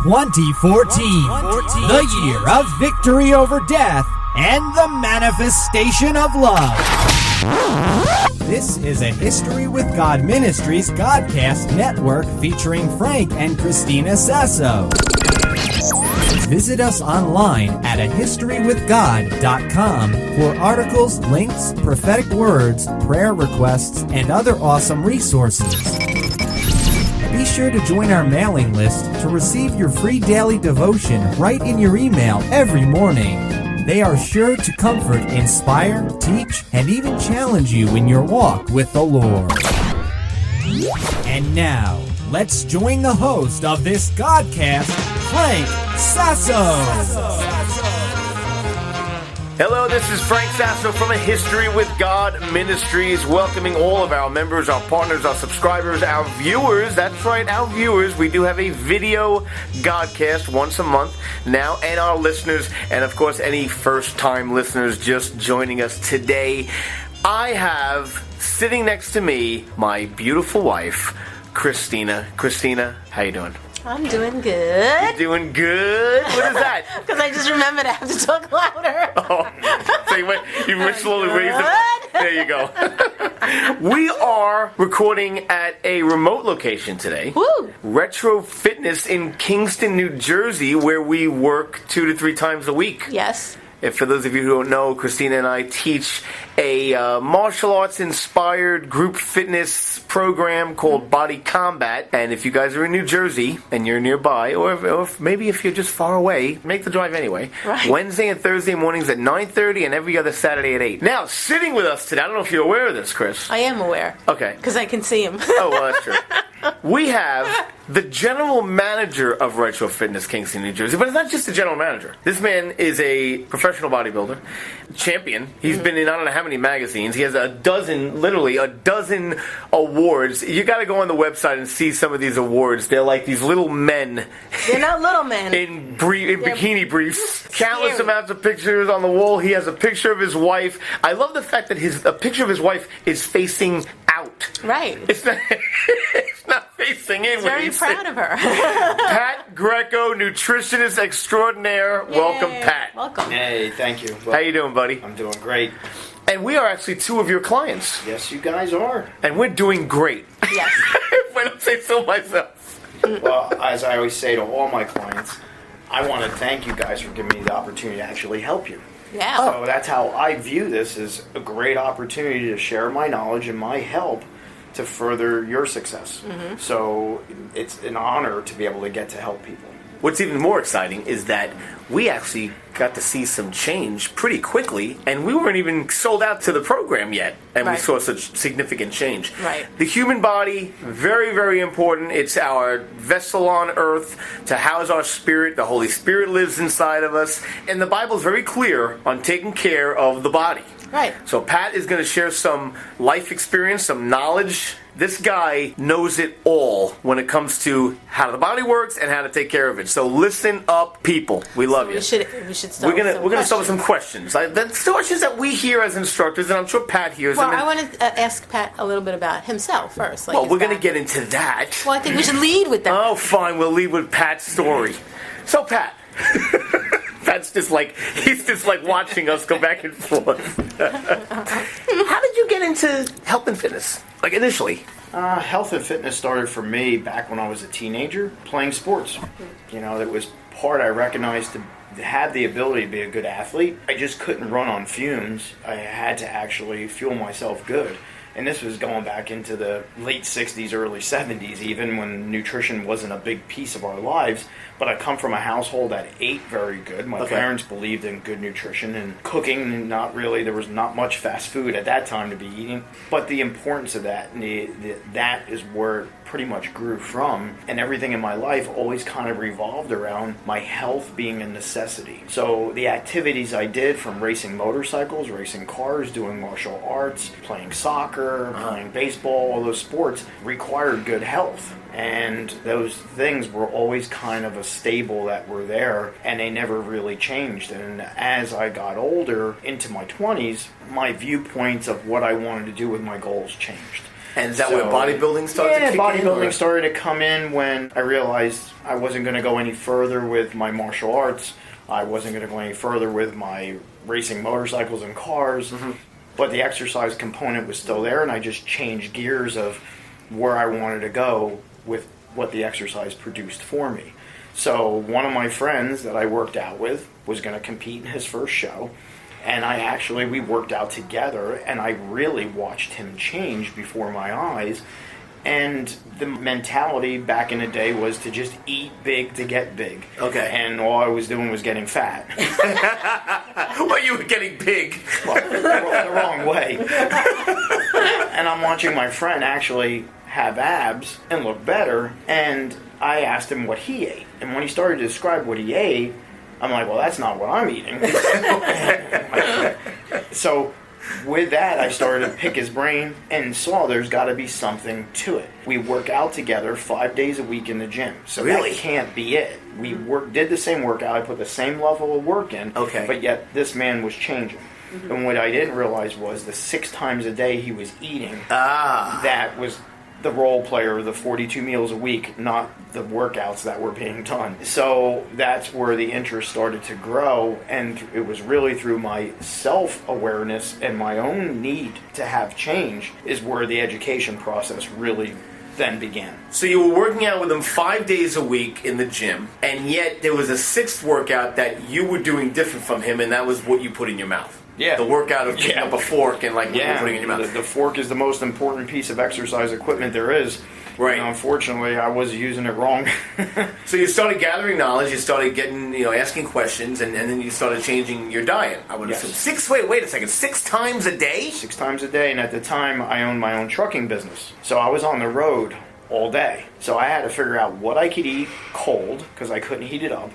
2014, the year of victory over death and the manifestation of love. This is a History with God Ministries Godcast network featuring Frank and Christina Sasso. Visit us online at ahistorywithgod.com for articles, links, prophetic words, prayer requests, and other awesome resources. Be sure to join our mailing list to receive your free daily devotion right in your email every morning. They are sure to comfort, inspire, teach, and even challenge you in your walk with the Lord. And now, let's join the host of this Godcast, Frank Sasso. Hello, this is Frank Sasso from A History with God Ministries, welcoming all of our members, our partners, our subscribers, our viewers. That's right, our viewers. We do have a video Godcast once a month now, and our listeners, and of course any first-time listeners just joining us today. I have sitting next to me my beautiful wife, Christina. Christina, how you doing? I'm doing good. You're doing good? What is that? Because I just remembered I have to talk louder. Oh, so you slowly raised it. There you go. We are recording at a remote location today. Woo! Retro Fitness in Kingston, New Jersey, where we work 2 to 3 times a week. Yes. And for those of you who don't know, Christina and I teach a martial arts-inspired group fitness program called Body Combat. And if you guys are in New Jersey and you're nearby, or maybe if you're just far away, make the drive anyway. Right. Wednesday and Thursday mornings at 9:30 and every other Saturday at 8. Now, sitting with us today, I don't know if you're aware of this, Chris. I am aware. Okay. Because I can see him. Oh, well, that's true. We have the general manager of Retro Fitness Kingston, New Jersey. But it's not just the general manager. This man is a professional bodybuilder, champion. He's been in I don't know how many magazines. He has literally a dozen awards. You got to go on the website and see some of these awards. They're like these little men. They're not little men. In bikini briefs. Countless amounts of pictures on the wall. He has a picture of his wife. I love the fact that a picture of his wife is facing out. Right. It's not facing in. Very proud of her. Pat Greco, nutritionist extraordinaire. Yay. Welcome, Pat. Welcome. Hey, thank you. How you doing, buddy? I'm doing great. And we are actually 2 of your clients. Yes, you guys are. And we're doing great. Yes. If I don't say so myself. Well, as I always say to all my clients, I want to thank you guys for giving me the opportunity to actually help you. Yeah. So that's how I view this as a great opportunity to share my knowledge and my help to further your success. Mm-hmm. So it's an honor to be able to get to help people. What's even more exciting is that we actually got to see some change pretty quickly, and we weren't even sold out to the program yet, and Right. we saw such significant change. Right. The human body, very, very important. It's our vessel on earth to house our spirit. The Holy Spirit lives inside of us, and the Bible is very clear on taking care of the body. Right. So Pat is going to share some life experience, some knowledge. This guy knows it all when it comes to how the body works and how to take care of it. So listen up, people. We love you. We should start. We're gonna start with some questions. That's the questions that we hear as instructors, and I'm sure Pat hears Well, them. I want to ask Pat a little bit about himself first. Well, we're going to get into that. Well, I think we should lead with that. Oh, fine. We'll lead with Pat's story. So, Pat. Pat's he's just like watching us go back and forth. How did you get into health and fitness? Like initially? Health and fitness started for me back when I was a teenager, playing sports. You know, that was part I recognized to have the ability to be a good athlete. I just couldn't run on fumes. I had to actually fuel myself good. And this was going back into the late 60s, early 70s, even when nutrition wasn't a big piece of our lives. But I come from a household that ate very good. My parents believed in good nutrition and cooking. There was not much fast food at that time to be eating. But the importance of that, that is where it pretty much grew from. And everything in my life always kind of revolved around my health being a necessity. So the activities I did, from racing motorcycles, racing cars, doing martial arts, playing soccer, playing baseball, all those sports required good health. And those things were always kind of a stable that were there, and they never really changed. And as I got older, into my 20s, my viewpoints of what I wanted to do with my goals changed. And is that where bodybuilding started to kick in? Bodybuilding started to come in when I realized I wasn't going to go any further with my martial arts. I wasn't going to go any further with my racing motorcycles and cars. But the exercise component was still there, and I just changed gears of where I wanted to go with what the exercise produced for me. So one of my friends that I worked out with was going to compete in his first show. And we worked out together, and I really watched him change before my eyes. And the mentality back in the day was to just eat big to get big. Okay. And all I was doing was getting fat. Well, you were getting big. Well, the wrong way. And I'm watching my friend actually have abs and look better. And I asked him what he ate. And when he started to describe what he ate, I'm like, well, that's not what I'm eating. So with that, I started to pick his brain and saw there's got to be something to it. We work out together 5 days a week in the gym. So really? That can't be it. We did the same workout. I put the same level of work in. Okay. But yet this man was changing. And what I didn't realize was the 6 times a day he was eating, that was the role player, the 42 meals a week, not the workouts that were being done. So that's where the interest started to grow, and it was really through my self-awareness and my own need to have change is where the education process really then began. So you were working out with him 5 days a week in the gym, and yet there was a 6th workout that you were doing different from him, and that was what you put in your mouth. Yeah. The workout of picking up a fork and what you're putting in your mouth. The fork is the most important piece of exercise equipment there is. Right. And unfortunately, I was using it wrong. So you started gathering knowledge, you started getting, asking questions, and then you started changing your diet. I would assume. Wait a second, 6 times a day? 6 times a day, and at the time, I owned my own trucking business. So I was on the road all day. So I had to figure out what I could eat cold, because I couldn't heat it up,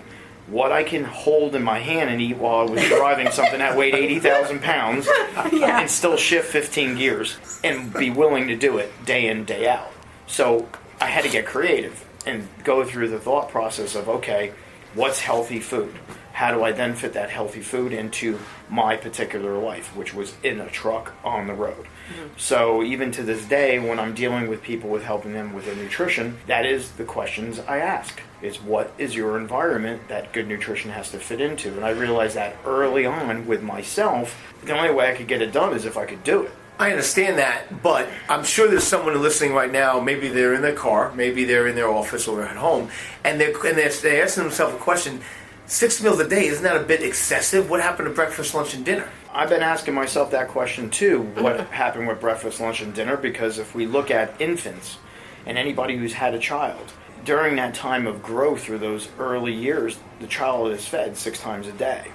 what I can hold in my hand and eat while I was driving something that weighed 80,000 pounds and still shift 15 gears and be willing to do it day in, day out. So I had to get creative and go through the thought process of, okay, what's healthy food? How do I then fit that healthy food into my particular life, which was in a truck on the road? So even to this day, when I'm dealing with people with helping them with their nutrition, that is the questions I ask. It's what is your environment that good nutrition has to fit into? And I realized that early on with myself, the only way I could get it done is if I could do it. I understand that, but I'm sure there's someone listening right now, maybe they're in their car, maybe they're in their office or at home, and they're asking themselves a question, 6 meals a day, isn't that a bit excessive? What happened to breakfast, lunch, and dinner? I've been asking myself that question too, what happened with breakfast, lunch, and dinner, because if we look at infants and anybody who's had a child, during that time of growth through those early years, the child is fed 6 times a day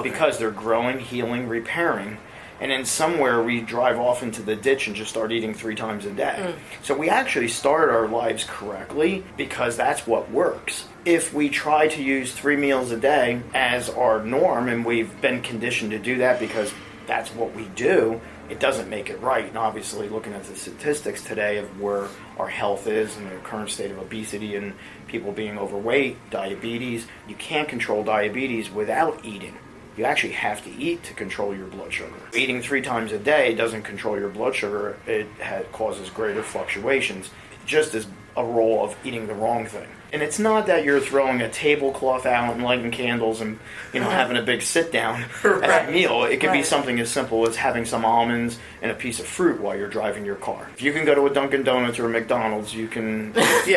because they're growing, healing, repairing. And then somewhere we drive off into the ditch and just start eating 3 times a day. So we actually start our lives correctly because that's what works. If we try to use 3 meals a day as our norm, and we've been conditioned to do that because that's what we do, it doesn't make it right. And obviously looking at the statistics today of where our health is and the current state of obesity and people being overweight, diabetes, you can't control diabetes without eating. You actually have to eat to control your blood sugar. Eating 3 times a day doesn't control your blood sugar. It causes greater fluctuations, just as a role of eating the wrong thing. And it's not that you're throwing a tablecloth out and lighting candles and having a big sit down at a meal. It could be something as simple as having some almonds and a piece of fruit while you're driving your car. If you can go to a Dunkin' Donuts or a McDonald's, you can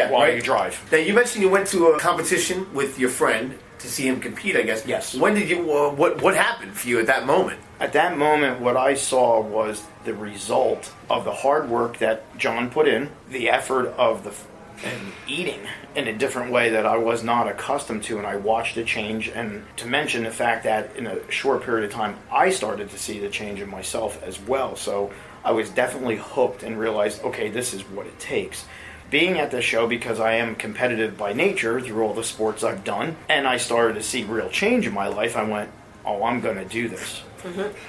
while you drive. Now you mentioned you went to a competition with your friend to see him compete, I guess. Yes. When did you? What happened for you at that moment? At that moment, what I saw was the result of the hard work that John put in, the effort of and eating in a different way that I was not accustomed to, and I watched it change. And to mention the fact that in a short period of time, I started to see the change in myself as well. So I was definitely hooked and realized, okay, this is what it takes. Being at the show, because I am competitive by nature through all the sports I've done, and I started to see real change in my life, I went, oh, I'm going to do this.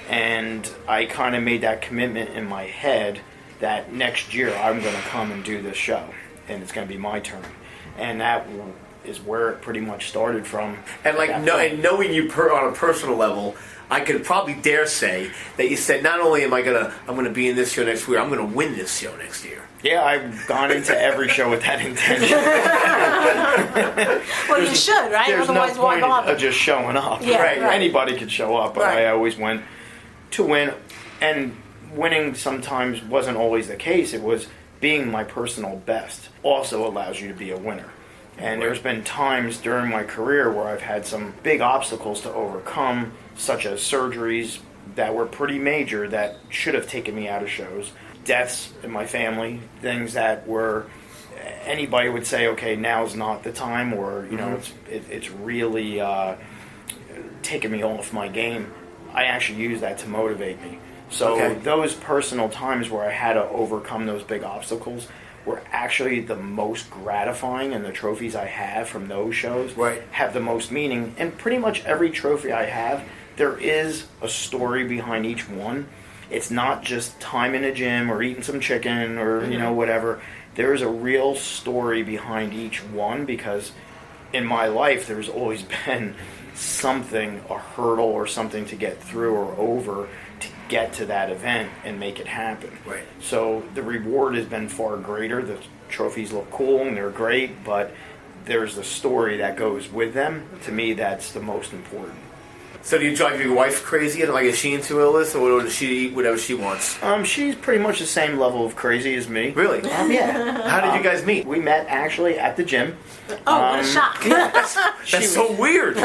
And I kind of made that commitment in my head that next year I'm going to come and do this show, and it's going to be my turn. And that is where it pretty much started from. And and knowing you on a personal level, I could probably dare say that you said, not only I'm going to be in this show next year, I'm going to win this show next year. Yeah, I've gone into every show with that intention. Well, you should, right? There's Otherwise, no why point bother? of just showing up. Yeah, right. Anybody could show up, but Right. I always went to win. And winning sometimes wasn't always the case. It was being my personal best also allows you to be a winner. And there's been times during my career where I've had some big obstacles to overcome, such as surgeries that were pretty major that should have taken me out of shows, deaths in my family, things that were anybody would say, okay, now's not the time, or you know, it's really taking me off my game. I actually use that to motivate me. So those personal times where I had to overcome those big obstacles were actually the most gratifying, and the trophies I have from those shows have the most meaning. And pretty much every trophy I have, there is a story behind each one. It's not just time in a gym or eating some chicken or you know, whatever. There is a real story behind each one, because in my life there's always been something, a hurdle or something to get through or over to get to that event and make it happen. Right. So the reward has been far greater. The trophies look cool and they're great, but there's the story that goes with them. To me, that's the most important. So do you drive your wife crazy? Like, is she into all this, or does she eat whatever she wants? She's pretty much the same level of crazy as me. Really? Yeah. How did you guys meet? We met actually at the gym. Oh, what a shock. That's so weird.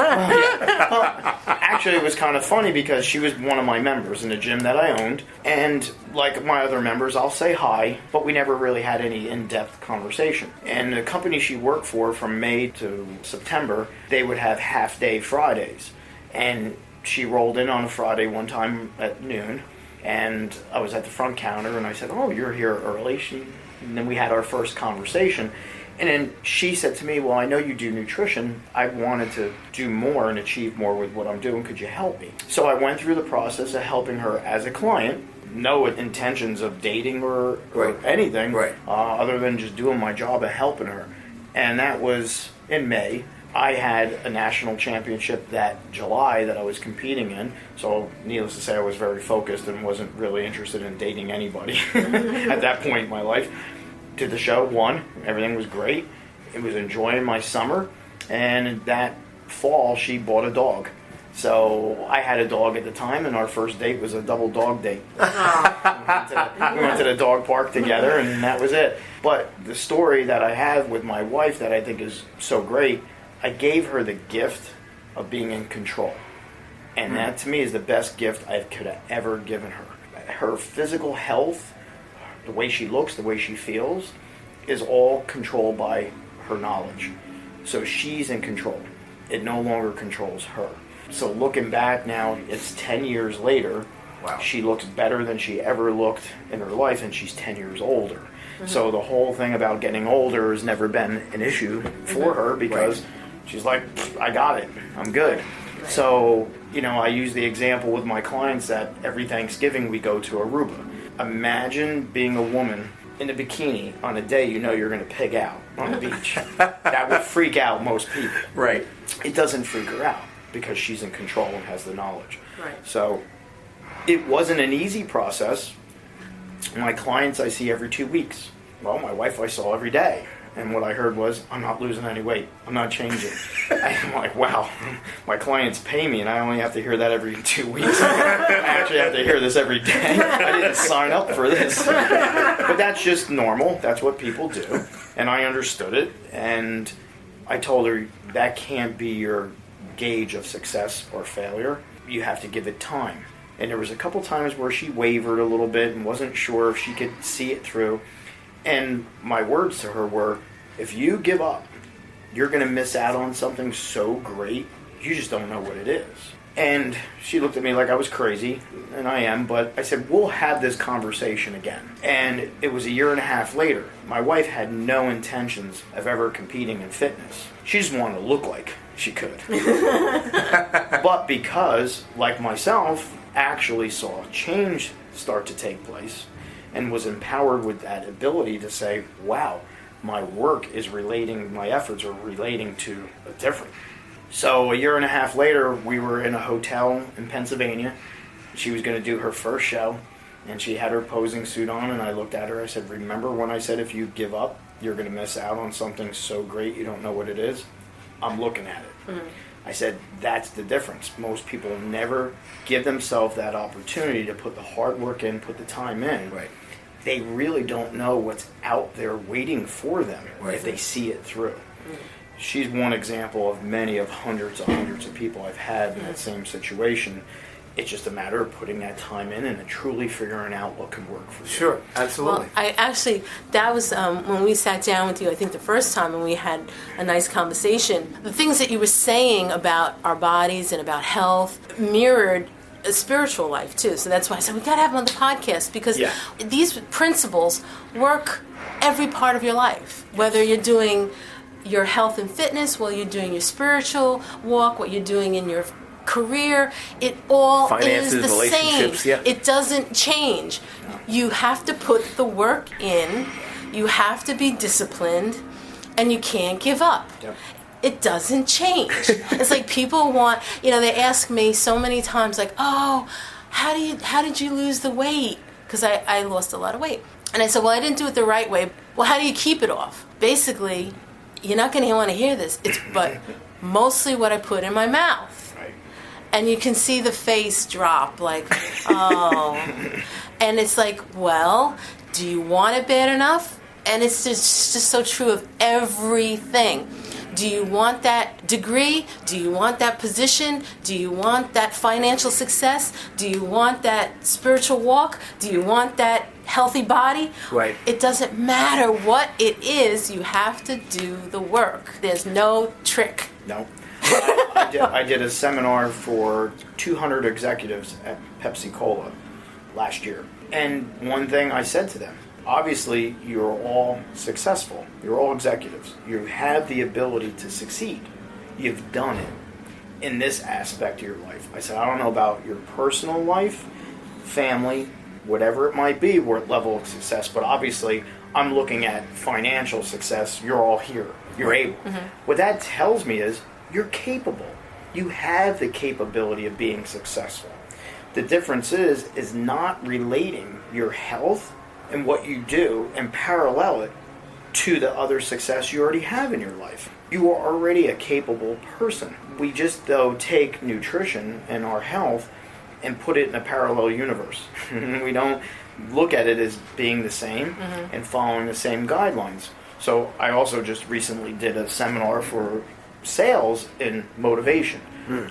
Actually, it was kind of funny because she was one of my members in the gym that I owned. And like my other members, I'll say hi, but we never really had any in-depth conversation. And the company she worked for from May to September, they would have half-day Fridays. And she rolled in on a Friday one time at noon, and I was at the front counter, and I said, "Oh, you're here early." And then we had our first conversation. And then she said to me, "Well, I know you do nutrition. I wanted to do more and achieve more with what I'm doing. Could you help me?" So I went through the process of helping her as a client. No intentions of dating or anything, other than just doing my job of helping her. And that was in May. I had a national championship that July that I was competing in, so needless to say I was very focused and wasn't really interested in dating anybody at that point in my life. Did the show, won, everything was great. It was enjoying my summer, and that fall she bought a dog. So I had a dog at the time, and our first date was a double dog date. We went to the dog park together, and that was it. But the story that I have with my wife that I think is so great, I gave her the gift of being in control. And that to me is the best gift I could have ever given her. Her physical health, the way she looks, the way she feels, is all controlled by her knowledge. So she's in control. It no longer controls her. So looking back now, it's 10 years later. Wow. She looks better than she ever looked in her life, and she's 10 years older. So the whole thing about getting older has never been an issue for her, because she's like, I got it. I'm good. So, you know, I use the example with my clients that every Thanksgiving we go to Aruba. Imagine being a woman in a bikini on a day you know you're going to pig out on the beach. That would freak out most people. Right. It doesn't freak her out because she's in control and has the knowledge. Right. So it wasn't an easy process. My clients I see every 2 weeks. Well, my wife I saw every day. And what I heard was, I'm not losing any weight. I'm not changing. I'm like, wow, my clients pay me and I only have to hear that every 2 weeks. I actually have to hear this every day. I didn't sign up for this. But that's just normal. That's what people do. And I understood it. And I told her, that can't be your gauge of success or failure. You have to give it time. And there was a couple times where she wavered a little bit and wasn't sure if she could see it through. And my words to her were, if you give up, you're going to miss out on something so great, you just don't know what it is. And she looked at me like I was crazy, and I am, but I said, we'll have this conversation again. And it was a year and a half later. My wife had no intentions of ever competing in fitness. She just wanted to look like she could. But because, like myself, actually saw change start to take place, and was empowered with that ability to say, wow, my work is relating, my efforts are relating to a different. So a year and a half later, we were in a hotel in Pennsylvania. She was going to do her first show, And she had her posing suit on, and I looked at her. I said, remember when I said if you give up, you're going to miss out on something so great you don't know what it is? I'm looking at it. Mm-hmm. I said, that's the difference. Most people never give themselves that opportunity to put the hard work in, put the time in. Right. They really don't know what's out there waiting for them if they see it through. Mm-hmm. She's one example of many of hundreds of people I've had in that same situation. It's just a matter of putting that time in and truly figuring out what can work for you. Sure, absolutely. Well, that was when we sat down with you, I think the first time, and we had a nice conversation. The things that you were saying about our bodies and about health mirrored a spiritual life, too. So that's why I said, we got to have him on the podcast, because these principles work every part of your life, whether you're doing your health and fitness, while you're doing your spiritual walk, what you're doing in your career, it all finances, is the relationships, same. yeah. It doesn't change. You have to put the work in, you have to be disciplined, and you can't give up. Yep. It doesn't change. It's like people want, they ask me so many times, like, oh, how did you lose the weight? Because I lost a lot of weight. And I said, well, I didn't do it the right way. Well, how do you keep it off? Basically, you're not going to want to hear this, but mostly what I put in my mouth. And you can see the face drop, like, oh. And it's like, well, do you want it bad enough? And it's just so true of everything. Do you want that degree? Do you want that position? Do you want that financial success? Do you want that spiritual walk? Do you want that healthy body? Right. It doesn't matter what it is. You have to do the work. There's no trick. No. I did a seminar for 200 executives at Pepsi-Cola last year. And one thing I said to them, obviously you're all successful. You're all executives. You have the ability to succeed. You've done it in this aspect of your life. I said, I don't know about your personal life, family, whatever it might be, what level of success, but obviously I'm looking at financial success. You're all here. You're able. Mm-hmm. What that tells me is you're capable. You have the capability of being successful. The difference is not relating your health and what you do and parallel it to the other success you already have in your life. You are already a capable person. We just, though, take nutrition and our health and put it in a parallel universe. We don't look at it as being the same and following the same guidelines. So I also just recently did a seminar for sales and motivation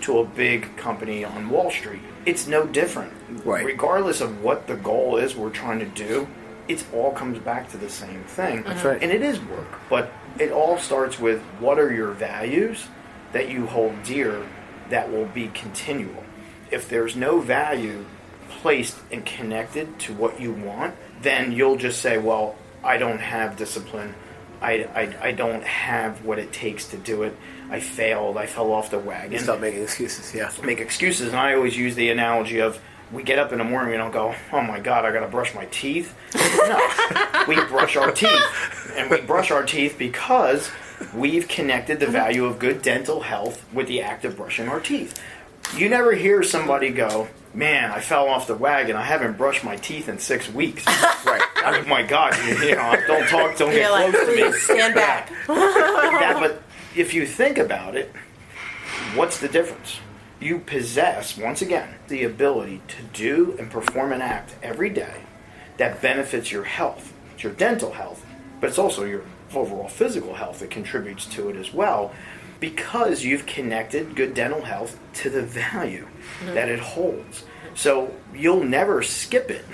to a big company on Wall Street. It's no different. Right. Regardless of what the goal is we're trying to do, it all comes back to the same thing. That's right. And it is work, but it all starts with what are your values that you hold dear that will be continual. If there's no value placed and connected to what you want, then you'll just say, well, I don't have discipline. I don't have what it takes to do it. I failed. I fell off the wagon. You stop making excuses, yeah. Make excuses. And I always use the analogy of we get up in the morning, we don't go, oh my God, I got to brush my teeth. No, we brush our teeth. And we brush our teeth because we've connected the value of good dental health with the act of brushing our teeth. You never hear somebody go, man, I fell off the wagon. I haven't brushed my teeth in 6 weeks. Right. I mean, my God, don't talk, don't get close to me. Stand back. But if you think about it, what's the difference? You possess, once again, the ability to do and perform an act every day that benefits your health. It's your dental health, but it's also your overall physical health that contributes to it as well, because you've connected good dental health to the value that it holds. So you'll never skip it.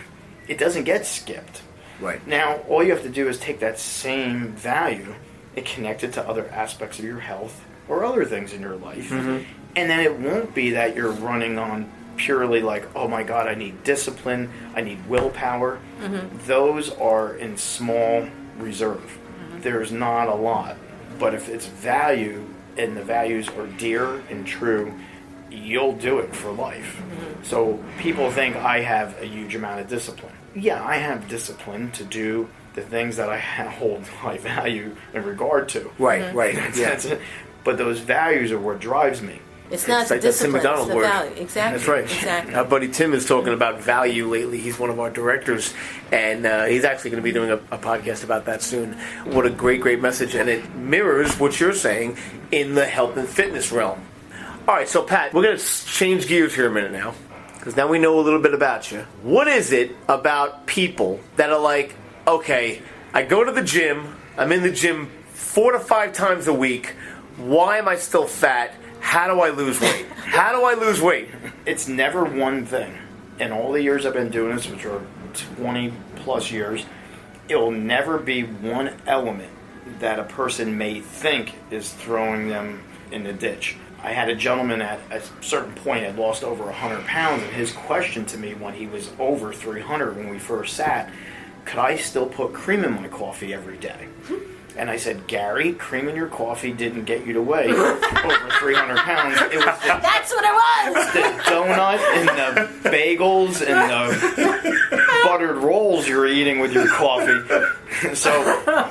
It doesn't get skipped. Right. Now, all you have to do is take that same value and connect it to other aspects of your health or other things in your life. Mm-hmm. And then it won't be that you're running on purely like, oh my God, I need discipline, I need willpower. Mm-hmm. Those are in small reserve. Mm-hmm. There's not a lot. But if it's value and the values are dear and true, you'll do it for life. Mm-hmm. So people think I have a huge amount of discipline. Yeah, I have discipline to do the things that I hold high value in regard to. Right, right. That's it. But those values are what drives me. It's not like that Tim discipline. McDonald it's the word. value. Exactly. That's right. Exactly. Our buddy Tim is talking about value lately. He's one of our directors, and he's actually going to be doing a podcast about that soon. What a great, great message, and it mirrors what you're saying in the health and fitness realm. All right, so Pat, we're going to change gears here a minute now, because now we know a little bit about you. What is it about people that are like, okay, I go to the gym, I'm in the gym 4 to 5 times a week, why am I still fat? How do I lose weight? How do I lose weight? It's never one thing. In all the years I've been doing this, which are 20 plus years, it will never be one element that a person may think is throwing them in the ditch. I had a gentleman at a certain point had lost over 100 pounds, and his question to me when he was over 300 when we first sat, could I still put cream in my coffee every day? And I said, Gary, cream in your coffee didn't get you to weigh over 300 pounds. It was That's what it was! the donut and the bagels and the buttered rolls you're eating with your coffee. So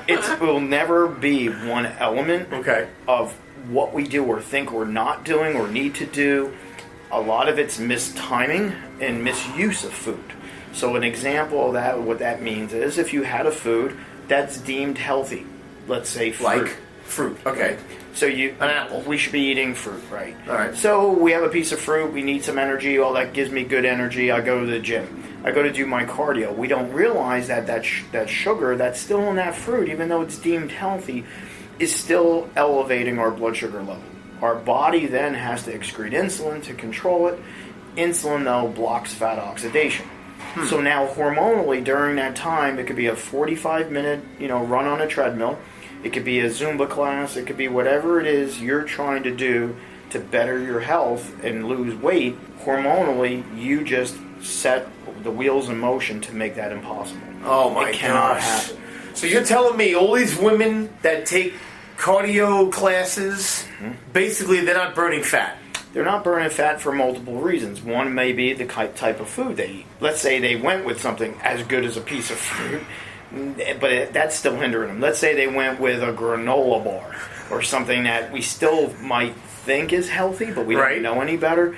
it will never be one element of what we do or think we're not doing or need to do. A lot of it's mistiming and misuse of food. So an example of that, what that means is if you had a food that's deemed healthy, let's say fruit. Like fruit, okay. So an apple. We should be eating fruit, right? All right. So we have a piece of fruit. We need some energy. Oh, that gives me good energy. I go to the gym. I go to do my cardio. We don't realize that sugar that's still in that fruit, even though it's deemed healthy, is still elevating our blood sugar level. Our body then has to excrete insulin to control it. Insulin, though, blocks fat oxidation. So now hormonally during that time, it could be a 45-minute, run on a treadmill. It could be a Zumba class. It could be whatever it is you're trying to do to better your health and lose weight. Hormonally, you just set the wheels in motion to make that impossible. Oh my It cannot gosh. happen. So you're telling me all these women that take cardio classes, basically they're not burning fat? They're not burning fat for multiple reasons. One may be the type of food they eat. Let's say they went with something as good as a piece of fruit, but that's still hindering them. Let's say they went with a granola bar or something that we still might think is healthy, but we don't know any better.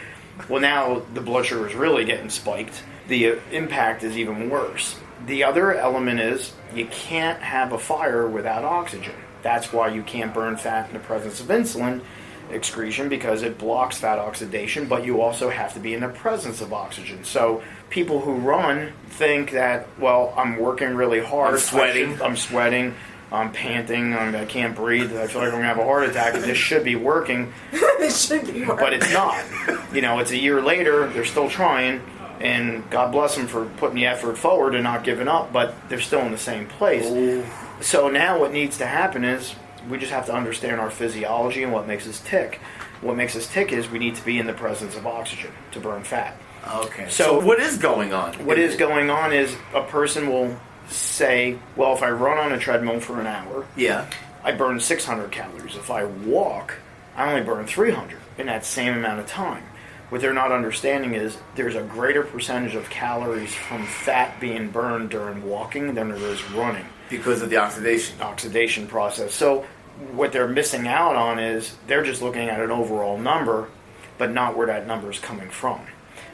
Well, now the blood sugar is really getting spiked. The impact is even worse. The other element is you can't have a fire without oxygen. That's why you can't burn fat in the presence of insulin excretion, because it blocks fat oxidation, but you also have to be in the presence of oxygen. So people who run think that, well, I'm working really hard. I'm sweating. I'm panting. I can't breathe. I feel like I'm going to have a heart attack. And this should be working. This should be working. But it's not. It's a year later. They're still trying. And God bless them for putting the effort forward and not giving up. But they're still in the same place. Ooh. So now what needs to happen is we just have to understand our physiology and what makes us tick. What makes us tick is we need to be in the presence of oxygen to burn fat. Okay. So what is going on? What is going on is a person will say, well, if I run on a treadmill for an hour, I burn 600 calories. If I walk, I only burn 300 in that same amount of time. What they're not understanding is there's a greater percentage of calories from fat being burned during walking than there is running. Because of the oxidation process. So what they're missing out on is they're just looking at an overall number, but not where that number is coming from.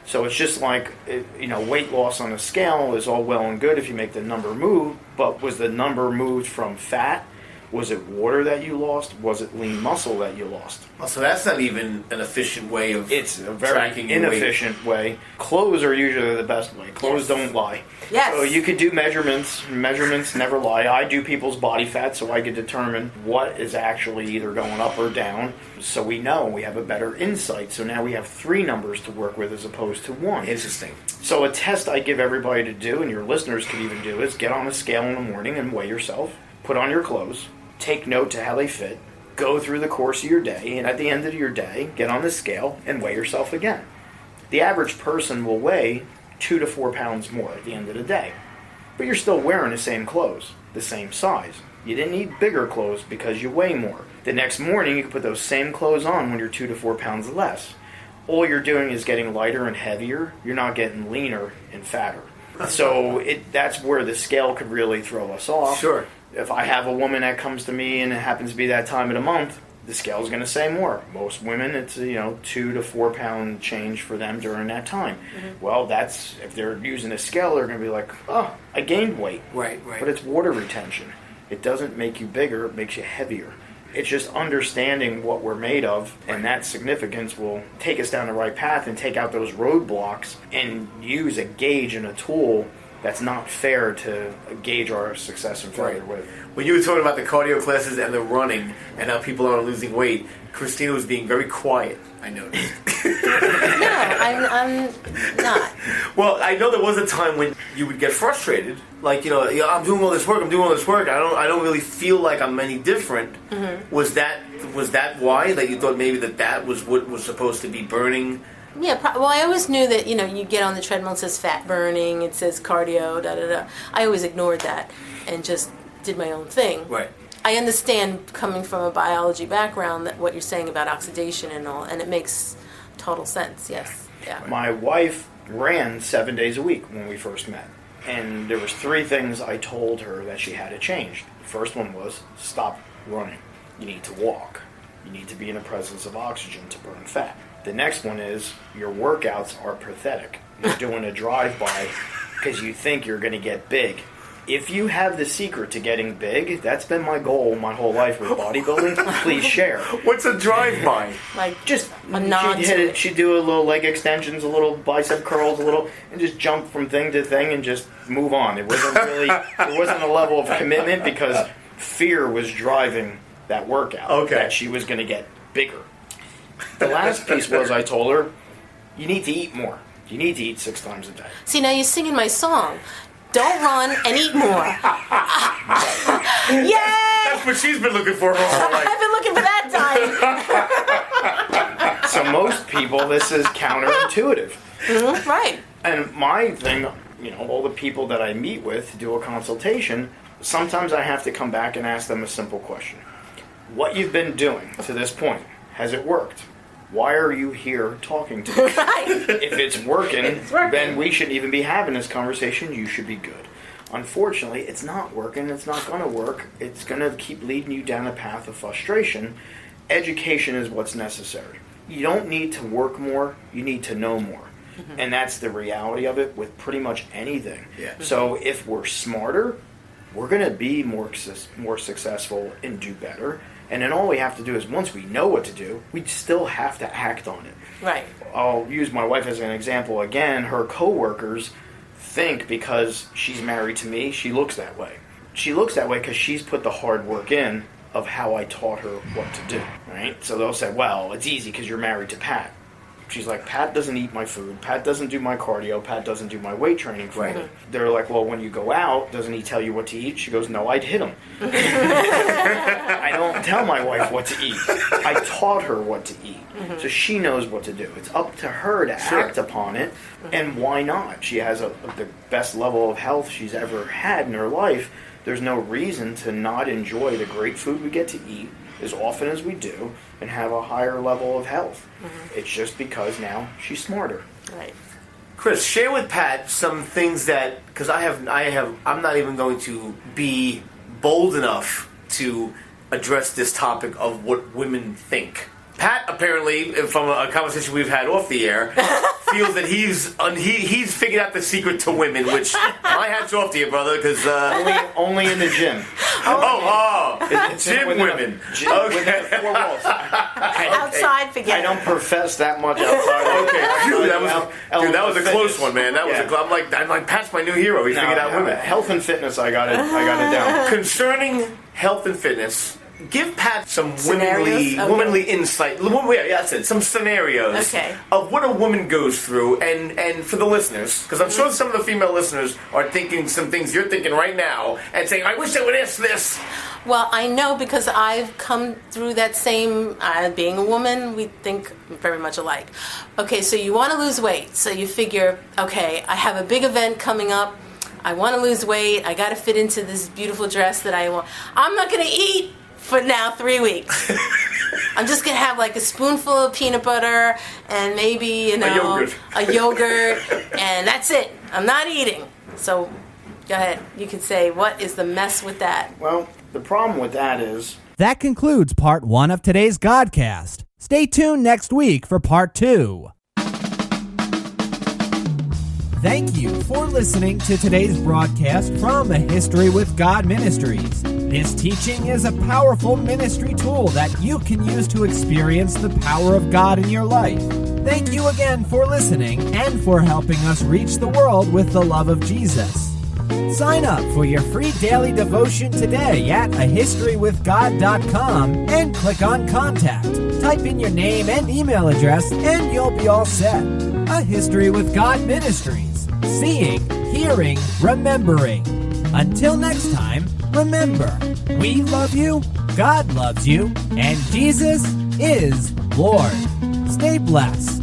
So it's just like, weight loss on a scale is all well and good if you make the number move, but was the number moved from fat? Was it water that you lost? Was it lean muscle that you lost? So that's not even an efficient way of It's a very inefficient way. Clothes are usually the best way. Clothes don't lie. Yes. So you could do measurements. Measurements never lie. I do people's body fat so I can determine what is actually either going up or down. So we know. We have a better insight. So now we have 3 numbers to work with as opposed to 1. Interesting. So a test I give everybody to do, and your listeners could even do, is get on a scale in the morning and weigh yourself. Put on your clothes. Take note to how they fit, go through the course of your day, and at the end of your day, get on the scale and weigh yourself again. The average person will weigh 2 to 4 pounds more at the end of the day. But you're still wearing the same clothes, the same size. You didn't need bigger clothes because you weigh more. The next morning, you can put those same clothes on when you're 2 to 4 pounds less. All you're doing is getting lighter and heavier. You're not getting leaner and fatter. So that's where the scale could really throw us off. Sure. If I have a woman that comes to me and it happens to be that time of the month, the scale is going to say more. Most women, it's 2 to 4 pound change for them during that time. Well, that's if they're using a scale, they're going to be like, oh, I gained weight. Right. But it's water retention. It doesn't make you bigger, it makes you heavier. It's just understanding what we're made of, and that significance will take us down the right path and take out those roadblocks and use a gauge and a tool that's not fair to gauge our success and failure with. When you were talking about the cardio classes and the running and how people are losing weight, Christina was being very quiet, I noticed. No, I'm not. Well, I know there was a time when you would get frustrated. Like, I'm doing all this work, I don't really feel like I'm any different. Was that why? That you thought maybe that was what was supposed to be burning? Yeah, well, I always knew that, you get on the treadmill, it says fat burning, it says cardio, da-da-da. I always ignored that and just did my own thing. Right. I understand, coming from a biology background, that what you're saying about oxidation and all, and it makes total sense, yes. Yeah. My wife ran 7 days a week when we first met. And there was 3 things I told her that she had to change. The first one was, stop running. You need to walk. You need to be in the presence of oxygen to burn fat. The next one is, your workouts are pathetic. You're doing a drive-by because you think you're going to get big. If you have the secret to getting big, that's been my goal my whole life with bodybuilding, please share. What's a drive-by? Like, Just a nod she'd to hit it. it. She'd do a little leg extensions, a little bicep curls, and just jump from thing to thing and just move on. It wasn't really, there wasn't a level of commitment because fear was driving that workout. Okay. That she was going to get bigger. The last piece was, I told her, you need to eat more. You need to eat 6 times a day. See, now you're singing my song. Don't run and eat more. Yay! That's what she's been looking for her whole life. I've been looking for that time. So most people, this is counterintuitive. Right. And my thing, all the people that I meet with to do a consultation, sometimes I have to come back and ask them a simple question. What you've been doing to this point, has it worked? Why are you here talking to me? Right. If it's working, then we shouldn't even be having this conversation. You should be good. Unfortunately, it's not working. It's not going to work. It's going to keep leading you down a path of frustration. Education is what's necessary. You don't need to work more. You need to know more. And that's the reality of it with pretty much anything. Yeah. So if we're smarter, we're going to be more successful and do better. And then all we have to do is, once we know what to do, we still have to act on it. Right. I'll use my wife as an example again. Her coworkers think because she's married to me, she looks that way. She looks that way because she's put the hard work in of how I taught her what to do, right? So they'll say, well, it's easy because you're married to Pat. She's like, Pat doesn't eat my food. Pat doesn't do my cardio. Pat doesn't do my weight training for me. They're like, well, when you go out, doesn't he tell you what to eat? She goes, no, I'd hit him. I don't tell my wife what to eat. I taught her what to eat. So she knows what to do. It's up to her to act upon it. And why not? She has the best level of health she's ever had in her life. There's no reason to not enjoy the great food we get to eat as often as we do and have a higher level of health. It's just because now she's smarter. Right. Chris, share with Pat some things that, because I'm not even going to be bold enough to address this topic of what women think. Pat, apparently, from a conversation we've had off the air, feels that he's figured out the secret to women, which my hat's off to you, brother, because... Only in the gym. Gym women. Gym within 4 walls. Outside, forget I don't profess that much outside. Okay, that was a close one, man. That was I'm like, Pat's my new hero. He figured out women. Health and fitness, I got it down. Concerning health and fitness, give Pat some Scenarios? womanly insight. That's it. Some scenarios of what a woman goes through, and for the listeners, because I'm sure some of the female listeners are thinking some things you're thinking right now, and saying, "I wish I would ask this." Well, I know because I've come through that same, being a woman, we think very much alike. Okay, so you want to lose weight. So you figure, okay, I have a big event coming up. I want to lose weight. I got to fit into this beautiful dress that I want. I'm not going to eat for now 3 weeks. I'm just going to have like a spoonful of peanut butter and maybe, a yogurt, and that's it. I'm not eating. So go ahead. You can say, what is the mess with that? Well, the problem with that is That concludes part 1 of today's Godcast. Stay tuned next week for part 2. Thank you for listening to today's broadcast from A History with God Ministries. This teaching is a powerful ministry tool that you can use to experience the power of God in your life. Thank you again for listening and for helping us reach the world with the love of Jesus. Sign up for your free daily devotion today at ahistorywithgod.com and click on Contact. Type in your name and email address and you'll be all set. A History with God Ministries. Seeing, hearing, remembering. Until next time, remember, we love you, God loves you, and Jesus is Lord. Stay blessed.